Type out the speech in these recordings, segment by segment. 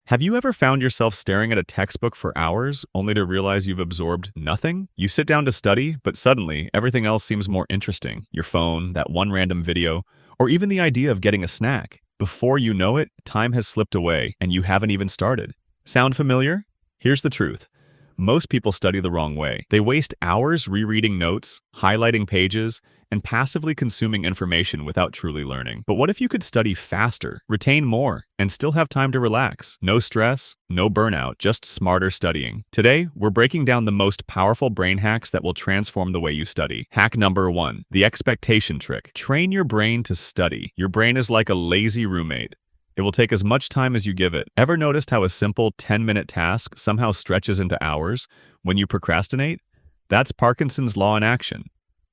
Have you ever found yourself staring at a textbook for hours, only to realize you've absorbed nothing? You sit down to study, but suddenly everything else seems more interesting. Your phone, that one random video, or even the idea of getting a snack. Before you know it, time has slipped away, and you haven't even started. Sound familiar? Here's the truth. Most people study the wrong way. They waste hours rereading notes, highlighting pages, and passively consuming information without truly learning. But what if you could study faster, retain more, and still have time to relax? No stress, no burnout, just smarter studying. Today, we're breaking down the most powerful brain hacks that will transform the way you study. Hack number 1, the expectation trick. Train your brain to study. Your brain is like a lazy roommate. It will take as much time as you give it. Ever noticed how a simple 10-minute task somehow stretches into hours when you procrastinate? That's Parkinson's law in action.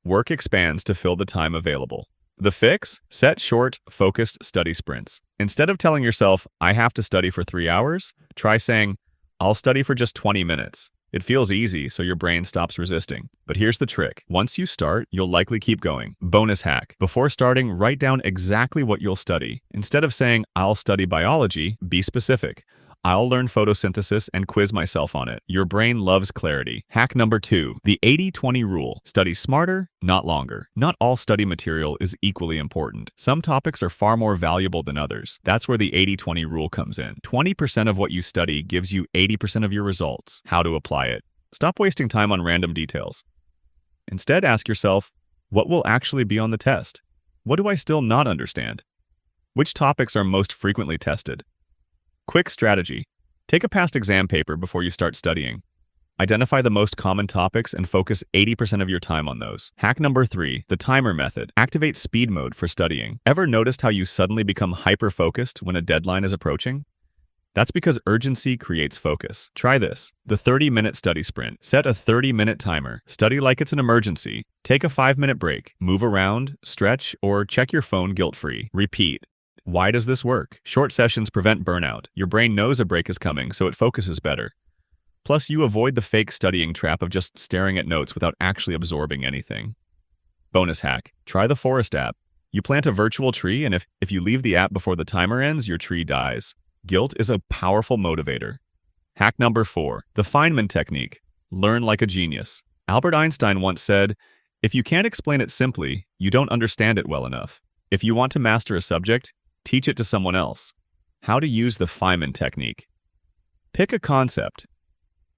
Work expands to fill the time available. The fix? Set short, focused study sprints. Instead of telling yourself, I have to study for 3 hours, try saying, I'll study for just 20 minutes. It feels easy, so your brain stops resisting. But here's the trick. Once you start, you'll likely keep going. Bonus hack. Before starting, write down exactly what you'll study. Instead of saying, I'll study biology, be specific. I'll learn photosynthesis and quiz myself on it. Your brain loves clarity. Hack number 2, the 80-20 rule. Study smarter, not longer. Not all study material is equally important. Some topics are far more valuable than others. That's where the 80-20 rule comes in. 20% of what you study gives you 80% of your results. How to apply it? Stop wasting time on random details. Instead, ask yourself, what will actually be on the test? What do I still not understand? Which topics are most frequently tested? Quick strategy. Take a past exam paper before you start studying. Identify the most common topics and focus 80% of your time on those. Hack number 3, the timer method. Activate speed mode for studying. Ever noticed how you suddenly become hyper-focused when a deadline is approaching? That's because urgency creates focus. Try this. The 30-minute study sprint. Set a 30-minute timer. Study like it's an emergency. Take a 5-minute break. Move around, stretch, or check your phone guilt-free. Repeat. Why does this work? Short sessions prevent burnout. Your brain knows a break is coming, so it focuses better. Plus, you avoid the fake studying trap of just staring at notes without actually absorbing anything. Bonus hack. Try the Forest app. You plant a virtual tree, and if you leave the app before the timer ends, your tree dies. Guilt is a powerful motivator. Hack number 4, the Feynman Technique. Learn like a genius. Albert Einstein once said, if you can't explain it simply, you don't understand it well enough. If you want to master a subject, teach it to someone else. How to use the Feynman Technique. Pick a concept.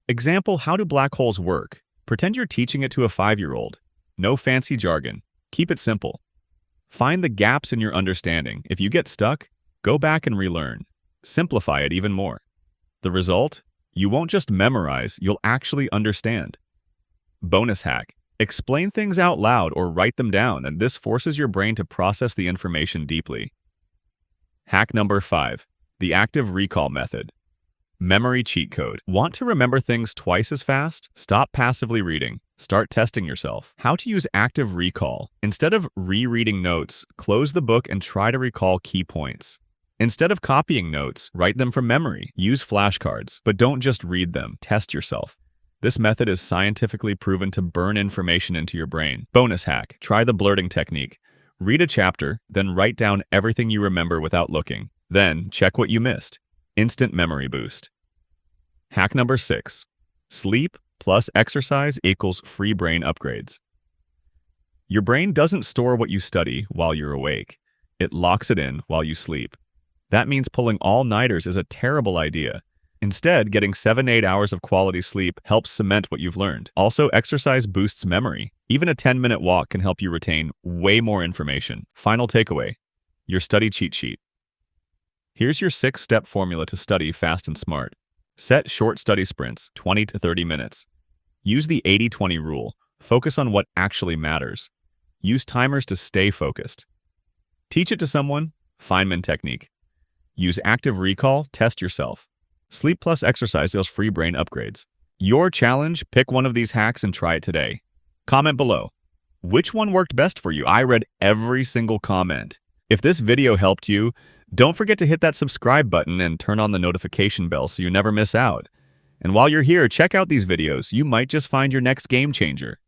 Example, how do black holes work? Pretend you're teaching it to a 5-year-old. No fancy jargon. Keep it simple. Find the gaps in your understanding. If you get stuck, go back and relearn. Simplify it even more. The result? You won't just memorize, you'll actually understand. Bonus hack. Explain things out loud or write them down, and this forces your brain to process the information deeply. Hack number 5, the active recall method. Memory cheat code. Want to remember things twice as fast? Stop passively reading. Start testing yourself. How to use active recall. Instead of rereading notes, close the book and try to recall key points. Instead of copying notes, write them from memory. Use flashcards, but don't just read them. Test yourself. This method is scientifically proven to burn information into your brain. Bonus hack. Try the blurting technique. Read a chapter, then write down everything you remember without looking. Then, check what you missed. Instant memory boost. Hack number 6. Sleep plus exercise equals free brain upgrades. Your brain doesn't store what you study while you're awake. It locks it in while you sleep. That means pulling all-nighters is a terrible idea. Instead, getting 7-8 hours of quality sleep helps cement what you've learned. Also, exercise boosts memory. Even a 10-minute walk can help you retain way more information. Final takeaway, your study cheat sheet. Here's your 6-step formula to study fast and smart. Set short study sprints, 20 to 30 minutes. Use the 80-20 rule. Focus on what actually matters. Use timers to stay focused. Teach it to someone, Feynman Technique. Use active recall, test yourself. Sleep plus exercise equals free brain upgrades. Your challenge, pick one of these hacks and try it today. Comment below. Which one worked best for you? I read every single comment. If this video helped you, don't forget to hit that subscribe button and turn on the notification bell so you never miss out. And while you're here, check out these videos. You might just find your next game changer.